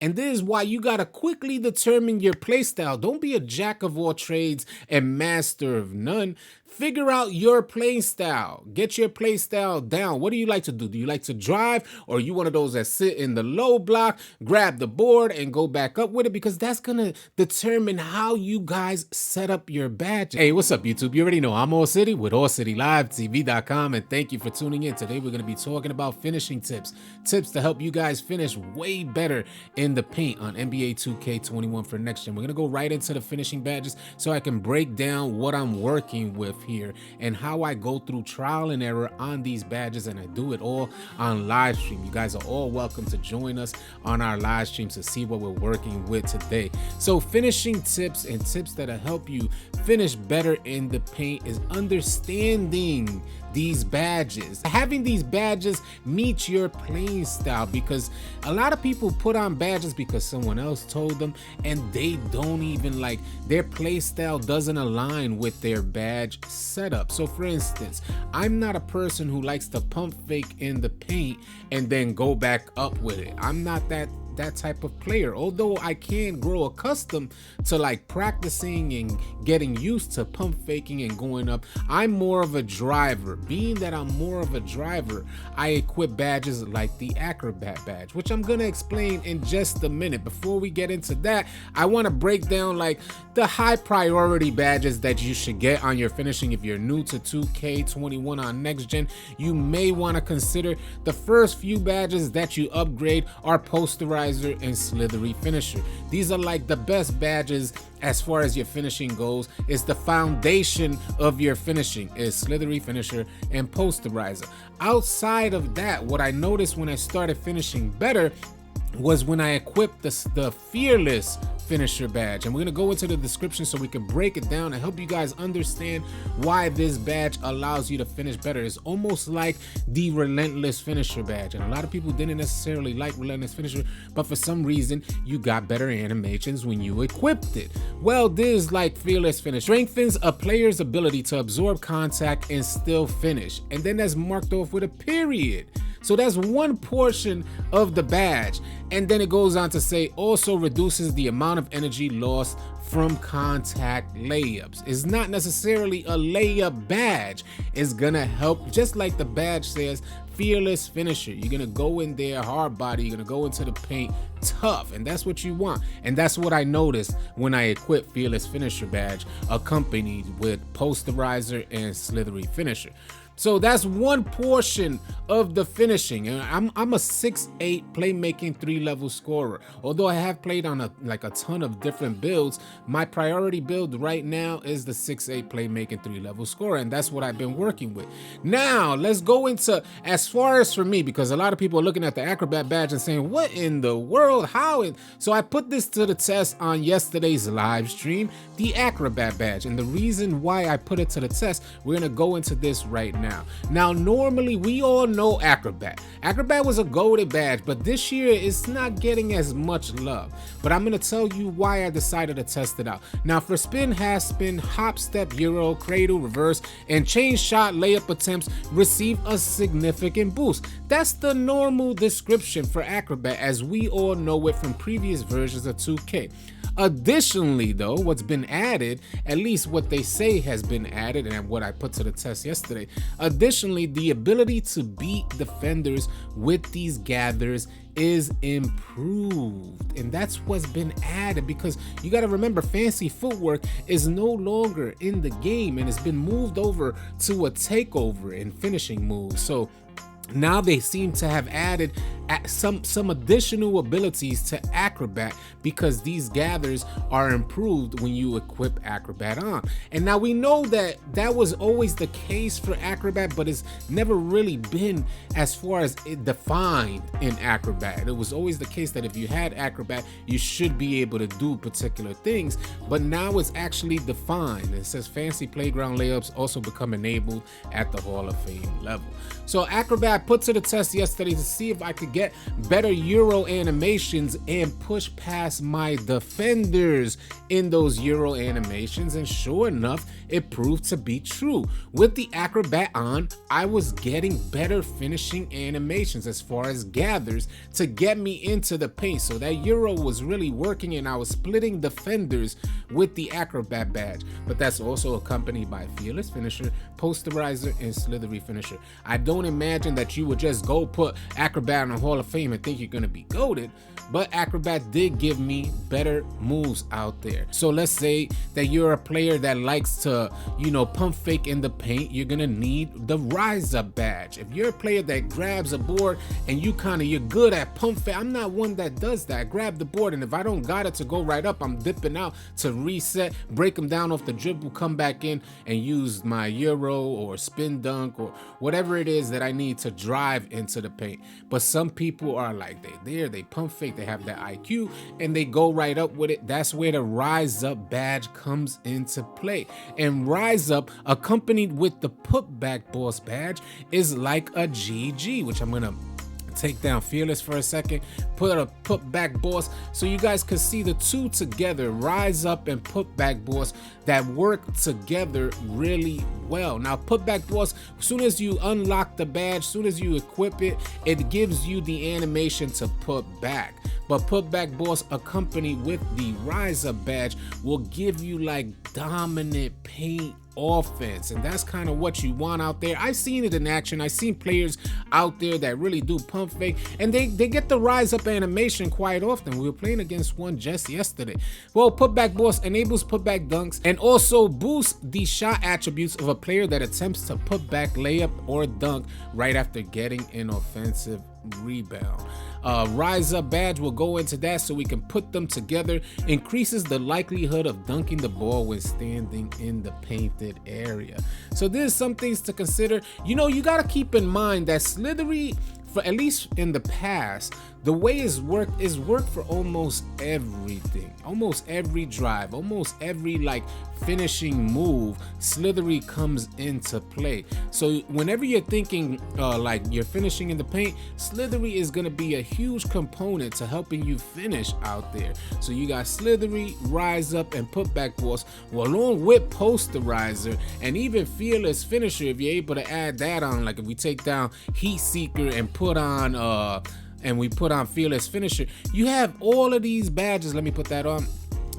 And this is why you gotta quickly determine your playstyle. Don't be a jack of all trades and master of none. Figure out your play style. Get your play style down. What do you like to do? Do you like to drive, or are you one of those that sit in the low block, grab the board, and go back up with it? Because that's gonna determine how you guys set up your badge. Hey, what's up, YouTube? You already know I'm AllCity with AllCityLiveTV.com, and thank you for tuning in. Today we're gonna be talking about finishing tips to help you guys finish way better in the paint on NBA 2K21 for next gen. We're gonna go right into the finishing badges so I can break down what I'm working with here and how I go through trial and error on these badges, and I do it all on live stream. You guys are all welcome to join us on our live streams to see what we're working with today. So finishing tips and tips that'll help you finish better in the paint is understanding these badges. Having these badges meet your playing style, because a lot of people put on badges because someone else told them, and they don't even like their play style doesn't align with their badge setup. So for instance, I'm not a person who likes to pump fake in the paint and then go back up with it. I'm not that type of player, although I can grow accustomed to like practicing and getting used to pump faking and going up. I'm more of a driver. Being that I'm more of a driver, I equip badges like the Acrobat badge, which I'm gonna explain in just a minute. Before we get into that, I want to break down like the high priority badges that you should get on your finishing. If you're new to 2K21 on next gen, you may want to consider the first few badges that you upgrade are posterizer and slithery finisher. These are like the best badges as far as your finishing goes. It's the foundation of your finishing is slithery finisher and posterizer. Outside of that, what I noticed when I started finishing better was when I equipped the fearless finisher badge, and we're gonna go into the description so we can break it down and help you guys understand why this badge allows you to finish better. It's almost like the relentless finisher badge, and a lot of people didn't necessarily like relentless finisher, but for some reason you got better animations when you equipped it. Well, this is like fearless finish. Strengthens a player's ability to absorb contact and still finish, and then that's marked off with a period. So that's one portion of the badge. And then it goes on to say also reduces the amount of energy lost from contact layups. It's not necessarily a layup badge. It's gonna help, just like the badge says, fearless finisher. You're gonna go in there hard body, you're gonna go into the paint tough, and that's what you want. And that's what I noticed when I equipped fearless finisher badge accompanied with posterizer and slithery finisher. So that's one portion of the finishing. And I'm a 6'8" playmaking 3-level scorer. Although I have played on a ton of different builds, my priority build right now is the 6'8" playmaking 3-level scorer, and that's what I've been working with. Now let's go into, as far as for me, because a lot of people are looking at the Acrobat badge and saying, what in the world, how? So I put this to the test on yesterday's live stream, the Acrobat badge. And the reason why I put it to the test, we're gonna go into this right now. Now, normally we all know Acrobat. Acrobat was a goated badge, but this year it's not getting as much love. But I'm gonna tell you why I decided to test it out. Now, for spin, half spin, hop, step, euro, cradle, reverse, and chain shot layup attempts receive a significant boost. That's the normal description for Acrobat, as we all know it from previous versions of 2K. Additionally, though, what's been added, at least what they say has been added, and what I put to the test yesterday, additionally, the ability to beat defenders with these gathers is improved, and that's what's been added, because you got to remember, fancy footwork is no longer in the game, and it's been moved over to a takeover and finishing moves. So now they seem to have added some additional abilities to Acrobat, because these gathers are improved when you equip Acrobat on. And now we know that that was always the case for Acrobat, but it's never really been as far as it defined in Acrobat. It was always the case that if you had Acrobat, you should be able to do particular things, but now it's actually defined. It says fancy playground layups also become enabled at the Hall of Fame level. So Acrobat put to the test yesterday to see if I could get better Euro animations and push past my defenders in those Euro animations, and sure enough, it proved to be true. With the Acrobat on, I was getting better finishing animations as far as gathers to get me into the paint. So that Euro was really working, and I was splitting defenders with the Acrobat badge. But that's also accompanied by Fearless Finisher, Posterizer, and Slithery Finisher. I don't imagine that you would just go put Acrobat in the Hall of Fame and think you're going to be goated, but Acrobat did give me better moves out there. So let's say that you're a player that likes to, pump fake in the paint, you're gonna need the Rise Up badge. If you're a player that grabs a board and you're good at pump fake, I'm not one that does that. I grab the board, and if I don't got it to go right up, I'm dipping out to reset, break them down off the dribble, come back in and use my Euro or spin dunk or whatever it is that I need to drive into the paint. But some people are like, they pump fake, they have that IQ, and they go right up with it. That's where the Rise Up badge comes into play. And Rise Up, accompanied with the Putback Boss badge, is like a GG, which I'm gonna take down Fearless for a second, put back boss, so you guys could see the two together, Rise Up and Putback Boss, that work together really well. Now, Putback Boss, as soon as you unlock the badge, as soon as you equip it, it gives you the animation to put back. But Putback Boss, accompanied with the Rise Up badge, will give you like dominant paint offense, and that's kind of what you want out there. I've seen it in action. I've seen players out there that really do pump fake, and they get the Rise Up animation quite often. We were playing against one just yesterday. Well, Putback Boss enables putback dunks and also boosts the shot attributes of a player that attempts to put back, layup, or dunk right after getting an offensive rebound. Rise Up badge will go into that so we can put them together. Increases the likelihood of dunking the ball when standing in the painted area. So there's some things to consider. You got to keep in mind that Slithery, for at least in the past, the way it's worked for almost everything, almost every drive, almost every finishing move, Slithery comes into play. So whenever you're thinking you're finishing in the paint, Slithery is going to be a huge component to helping you finish out there. So you got Slithery, Rise Up, and Putback Boss, along with Posterizer and even Fearless Finisher. If you're able to add that on, like if we take down Heat Seeker and put on Fearless Finisher, you have all of these badges. Let me put that on.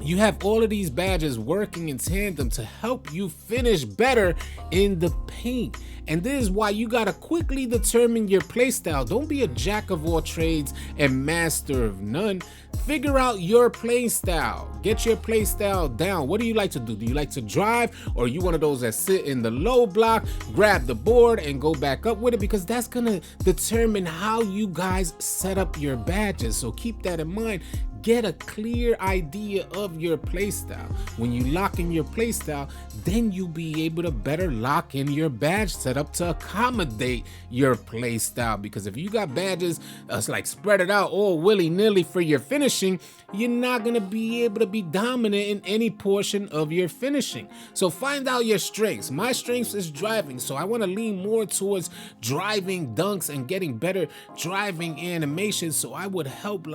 You have all of these badges working in tandem to help you finish better in the paint. And this is why you gotta quickly determine your playstyle. Don't be a jack of all trades and master of none. Figure out your playstyle. Get your playstyle down. What do you like to do? Do you like to drive, or are you one of those that sit in the low block, grab the board, and go back up with it? Because that's gonna determine how you guys set up your badges. So keep that in mind. Get a clear idea of your playstyle. When you lock in your playstyle, then you'll be able to better lock in your badge setup to accommodate your playstyle. Because if you got badges that's spread it out all willy-nilly for your finishing, you're not gonna be able to be dominant in any portion of your finishing. So find out your strengths. My strengths is driving, so I want to lean more towards driving dunks and getting better driving animations. So I would help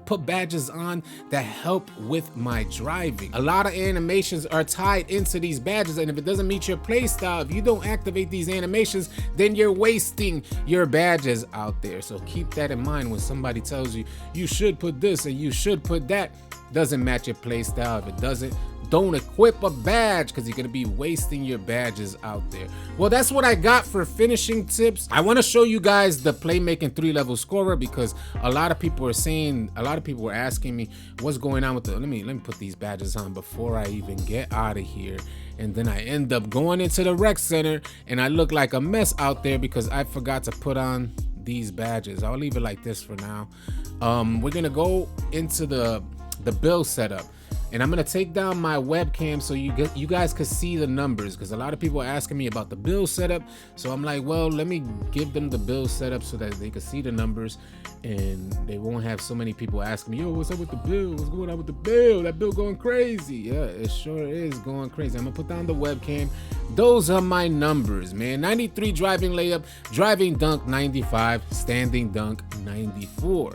put badges on that help with my driving. A lot of animations are tied into these badges, and if it doesn't meet your play style, if you don't activate these animations, then you're wasting your badges out there. So keep that in mind when somebody tells you you should put this and you should put that. Doesn't match your play style. If it doesn't, don't equip a badge, because you're going to be wasting your badges out there. Well, that's what I got for finishing tips. I want to show you guys the Playmaking 3-level scorer, because a lot of people were asking me what's going on with the, let me put these badges on before I even get out of here. And then I end up going into the rec center and I look like a mess out there because I forgot to put on these badges. I'll leave it like this for now. We're going to go into the build setup. And I'm gonna take down my webcam so you guys could see the numbers, because a lot of people are asking me about the build setup. So I'm like, well, let me give them the build setup so that they can see the numbers, and they won't have so many people asking me, yo, what's up with the build? What's going on with the build? That build going crazy. Yeah, it sure is going crazy. I'm gonna put down the webcam. Those are my numbers, man. 93 driving layup, driving dunk 95, standing dunk 94.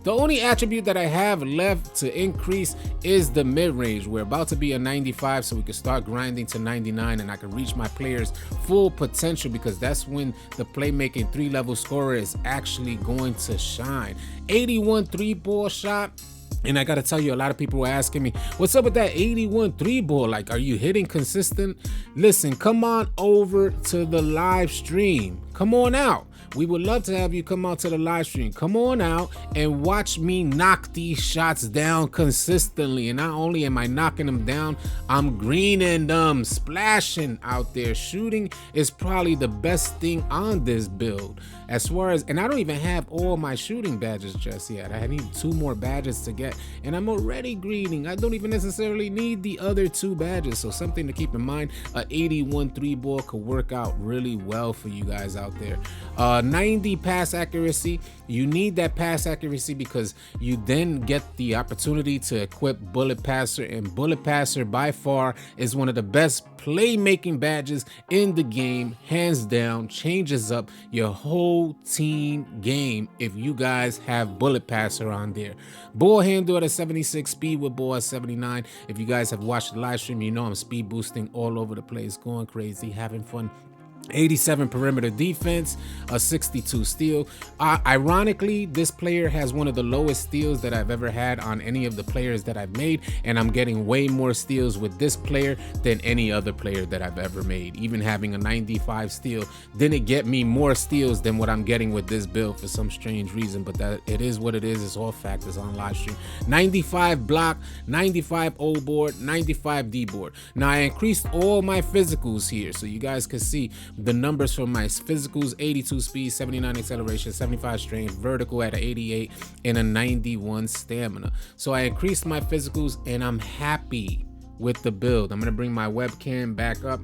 The only attribute that I have left to increase is the mid-range. We're about to be a 95, so we can start grinding to 99, and I can reach my players' full potential, because that's when the playmaking 3-level scorer is actually going to shine. 81 3-ball shot. And I gotta tell you, a lot of people were asking me, what's up with that 81 3-ball? Like, are you hitting consistent? Listen, come on over to the live stream. Come on out. We would love to have you come out to the live stream. Come on out and watch me knock these shots down consistently. And not only am I knocking them down, I'm greening them, splashing out there. Shooting is probably the best thing on this build. As far as, and I don't even have all my shooting badges just yet. I need 2 more badges to get, and I'm already greening. I don't even necessarily need the other 2 badges. So something to keep in mind, a 81 3-ball could work out really well for you guys out there. 90 pass accuracy. You need that pass accuracy because you then get the opportunity to equip Bullet Passer, and Bullet Passer by far is one of the best playmaking badges in the game, hands down. Changes up your whole team game if you guys have Bullet Passer on there. Ball handle at a 76, speed with ball at 79. If you guys have watched the live stream, you know I'm speed boosting all over the place, going crazy, having fun. 87 perimeter defense, a 62 steal. Ironically, this player has one of the lowest steals that I've ever had on any of the players that I've made, and I'm getting way more steals with this player than any other player that I've ever made. Even having a 95 steal didn't get me more steals than what I'm getting with this build for some strange reason, but that it is what it is. It's all factors on live stream. 95 block, 95 O board, 95 D board. Now I increased all my physicals here so you guys can see the numbers for my physicals: 82 speed, 79 acceleration, 75 strength, vertical at 88, and a 91 stamina. So I increased my physicals, and I'm happy with the build. I'm gonna bring my webcam back up.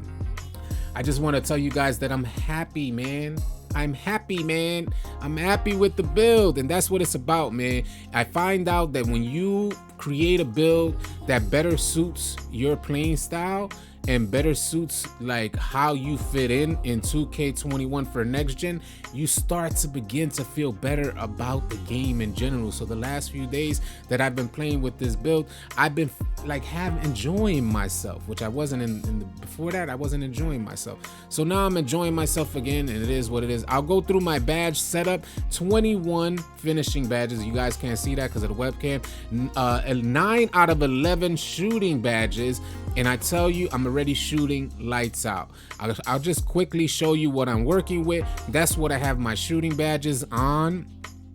I just want to tell you guys that I'm happy, man. I'm happy, man. I'm happy with the build, and that's what it's about, man. I find out that when you create a build that better suits your playing style and better suits like how you fit in 2K21 for next gen, you start to begin to feel better about the game in general. So the last few days that I've been playing with this build, I've been like enjoying myself, which I wasn't before that. I wasn't enjoying myself. So now I'm enjoying myself again, and it is what it is. I'll go through my badge setup. 21 finishing badges. You guys can't see that because of the webcam. 9 out of 11 shooting badges. And I tell you, I'm already shooting lights out. I'll just quickly show you what I'm working with. That's what I have my shooting badges on.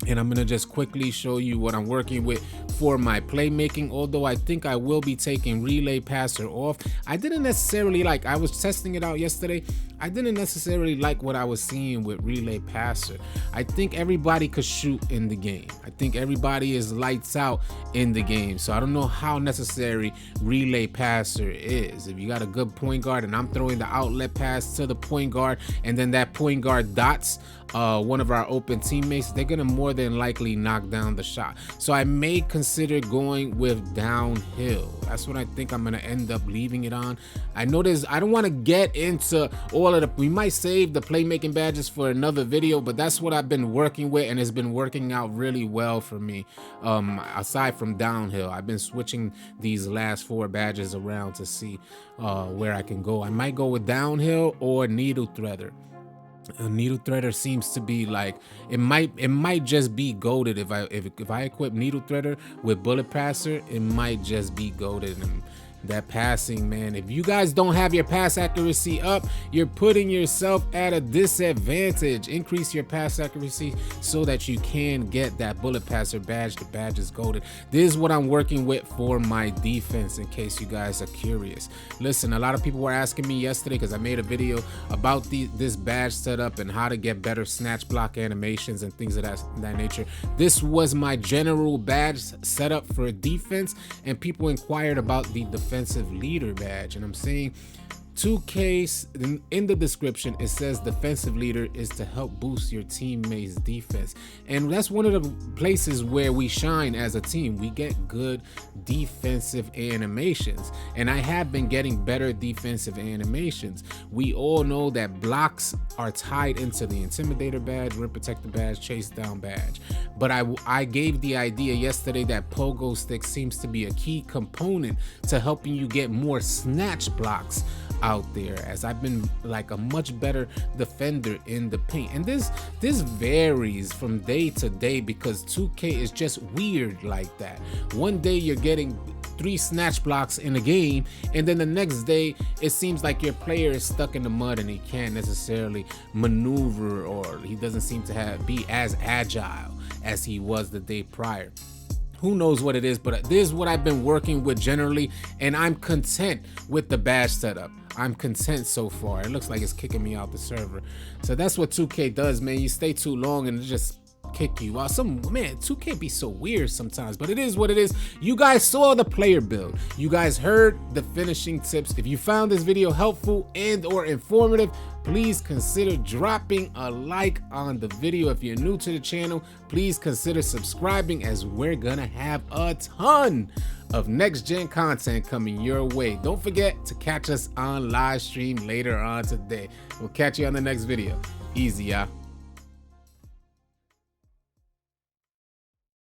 And I'm gonna just quickly show you what I'm working with for my playmaking, although I think I will be taking relay passer off. I didn't necessarily like, I was testing it out yesterday. I didn't necessarily like what I was seeing with relay passer. I think everybody could shoot in the game. I think everybody is lights out in the game. So I don't know how necessary relay passer is. If you got a good point guard and I'm throwing the outlet pass to the point guard, and then that point guard dots one of our open teammates, they're gonna more than likely knock down the shot. So I may consider going with downhill. That's what I think I'm gonna end up leaving it on. I noticed I don't want to get into all of the, we might save the playmaking badges for another video, but that's what I've been working with, and it's been working out really well for me. Aside from downhill, I've been switching these last 4 badges around to see where I can go. I might go with downhill or needle threader. A needle threader seems to be like, it might just be goated. If I equip needle threader with bullet passer, it might just be goated. And that passing, man. If you guys don't have your pass accuracy up, you're putting yourself at a disadvantage. Increase your pass accuracy so that you can get that bullet passer badge. The badge is golden. This is what I'm working with for my defense, in case you guys are curious. Listen, a lot of people were asking me yesterday, because I made a video about this badge setup and how to get better snatch block animations and things of that nature. This was my general badge setup for defense, and people inquired about the defensive leader badge, and I'm saying 2K in the description, it says defensive leader is to help boost your teammates' defense, and that's one of the places where we shine as a team. We get good defensive animations, and I have been getting better defensive animations. We all know that blocks are tied into the intimidator badge, rim protector badge, chase down badge, but I gave the idea yesterday that pogo stick seems to be a key component to helping you get more snatch blocks out there, as I've been like a much better defender in the paint. And this varies from day to day, because 2K is just weird like that. One day you're getting 3 snatch blocks in a game, and then the next day it seems like your player is stuck in the mud and he can't necessarily maneuver, or he doesn't seem to be as agile as he was the day prior. Who knows what it is, but this is what I've been working with generally, and I'm content with the badge setup. I'm content so far. It looks like it's kicking me out the server. So that's what 2K does, man. You stay too long and it just kick you out. 2K be so weird sometimes, but it is what it is. You guys saw the player build. You guys heard the finishing tips. If you found this video helpful and or informative, please consider dropping a like on the video. If you're new to the channel, please consider subscribing, as we're gonna have a ton of next gen content coming your way. Don't forget to catch us on live stream later on today. We'll catch you on the next video. Easy, y'all.